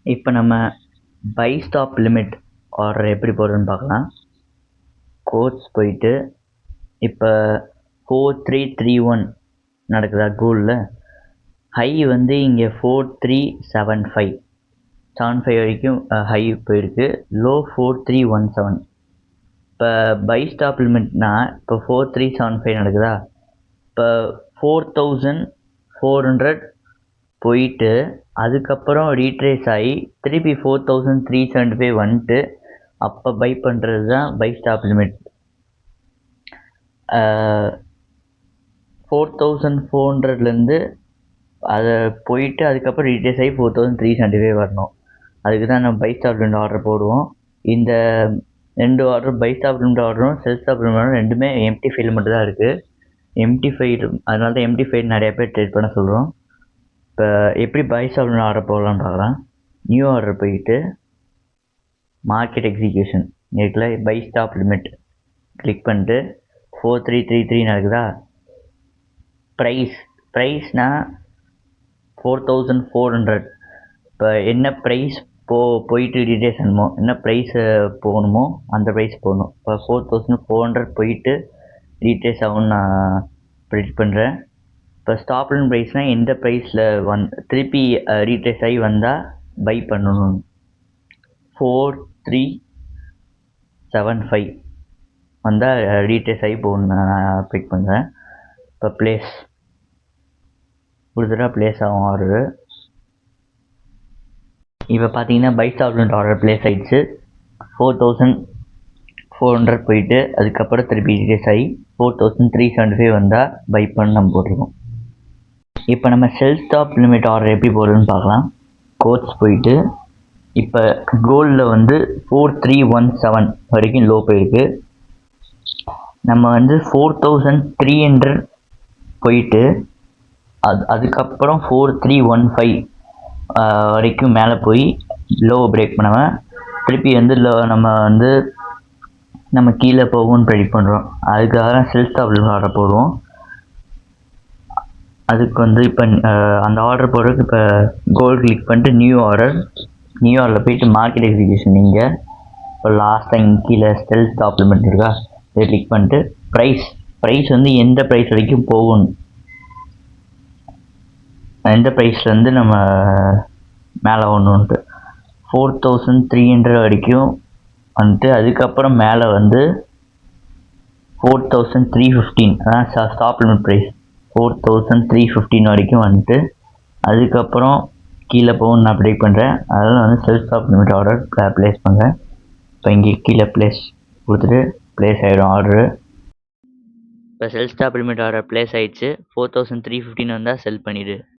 இப்போ நம்ம by stop limit order எப்படி போடுறதுன்னு பார்க்கலாம். கோட்ஸ் போயிட்டு இப்போ 4331 நடக்குதா கோலில். ஹை வந்து இங்கே 4375 வரைக்கும் ஹை போயிருக்கு. லோ 4317. இப்போ பை ஸ்டாப் லிமிட்னா இப்போ 4375 நடக்குதா. இப்போ 4400 போயிட்டு அதுக்கப்புறம் ரீட்ரேஸ் ஆகி திருப்பி 4375 வந்துட்டு அப்போ பை பண்ணுறது தான் பை ஸ்டாப் லிமிட். 4400லேருந்து அதை போயிட்டு அதுக்கப்புறம் ரீட்ரேஸ் ஆகி 4375 வரணும். அதுக்கு தான் நம்ம பை ஸ்டாப் லிமிட் ஆர்டர் போடுவோம். இந்த ரெண்டு ஆர்டர் பை ஸ்டாப் லிமிட் ஆர்டரும் செல் ஸ்டாப் லிமிட் ஆர்டரும் ரெண்டுமே எம்டி ஃபைல் மட்டும் தான் இருக்குது. எம்டி ஃபைல், அதனால தான் எம்டி ஃபைல் நிறைய பேர் ட்ரேட் பண்ண சொல்கிறோம். இப்போ எப்படி பை ஸ்டாப் லிமிட் ஆர்டர் போடலான்னு பார்க்கலாம். நியூ ஆர்டர் போயிட்டு மார்க்கெட் எக்ஸிக்யூஷன் இருக்குல்ல, பை ஸ்டாப் லிமிட் கிளிக் பண்ணிட்டு 4333 நடக்குதா. ப்ரைஸ்னால் 4400. இப்போ என்ன ப்ரைஸ் போயிட்டு ரீட்ரேஸ் ஆகணுமோ, என்ன ப்ரைஸ் போகணுமோ அந்த ப்ரைஸ் போகணும். இப்போ 4400 போயிட்டு ரீட்ரேஸ் ஆகும்னு நான் ப்ரிடிக்ட் பண்ணுறேன். இப்போ ஸ்டாப் லிமிட் ப்ரைஸ்னால் எந்த ப்ரைஸில் திருப்பி ரீட்ரேஸ் ஆகி வந்தால் பை பண்ணணும். 4375 வந்தால் ரீட்ரேஸ் ஆகி போகணுன்னு நான் பிக் பண்ணுறேன். இப்போ ப்ளேஸ் கொடுத்துட்டா ப்ளேஸ் ஆகும் ஆர்டரு. இப்போ பார்த்தீங்கன்னா buy stop limit order place ஆகிடுச்சு. 4400 போயிட்டு அதுக்கப்புறம் திருப்பி ரீட்ரேஸ் ஆகி 4375 வந்தால் பை பண்ண நம்ம போட்டிருக்கோம். இப்போ நம்ம செல் ஸ்டாப் லிமிட் ஆர்டர் எப்படி போடுறதுன்னு பார்க்கலாம். கோட்ஸ் போயிட்டு இப்போ கோல்டில் வந்து 4317 வரைக்கும் லோ போயிருக்கு. நம்ம வந்து 4300 போயிட்டு அதுக்கப்புறம் 4315 வரைக்கும் மேலே போய் லோவை பிரேக் பண்ணாமல் திருப்பி வந்து நம்ம கீழே போகும்னு ப்ரெடிக்ட் பண்ணுறோம். அதுக்காக தான் செல் ஸ்டாப் லிமிட் ஆர்டர் போடுவோம். அதுக்கு வந்து இப்போ அந்த ஆர்டர் போடுறதுக்கு இப்போ கோல்டு கிளிக் பண்ணிட்டு நியூ ஆர்டரில் போயிட்டு மார்க்கெட் எக்ஸிக்யூஷன் நீங்கள் இப்போ லாஸ்ட்டாக இங்கே கீழே செல் ஸ்டாப் லிமிட் இருக்கா, இதை கிளிக் பண்ணிட்டு ப்ரைஸ் வந்து எந்த ப்ரைஸ் வரைக்கும் போகணும், எந்த ப்ரைஸ்லேருந்து நம்ம மேலே ஒன்றுன்ட்டு 4300 வரைக்கும் வந்துட்டு அதுக்கப்புறம் மேலே வந்து 4315 அதான் ஸ்டாப் லிமிட் ப்ரைஸ் 4315 வரைக்கும் வந்துட்டு அதுக்கப்புறம் கீழே போகணும்னு நான் ப்ரெடிக்ட் பண்ணுறேன். அதனால் வந்து செல் ஸ்டாப் லிமிட் ஆர்டர் ப்ளேஸ் பண்ணுறேன். இப்போ இங்கே கீழே ப்ளேஸ் கொடுத்துட்டு ப்ளேஸ் ஆகிடும் ஆர்டரு. இப்போ செல் ஸ்டாப் லிமிட் ஆர்டர் ப்ளேஸ் ஆகிடுச்சு. 4315 வந்தால் செல் பண்ணிவிடு.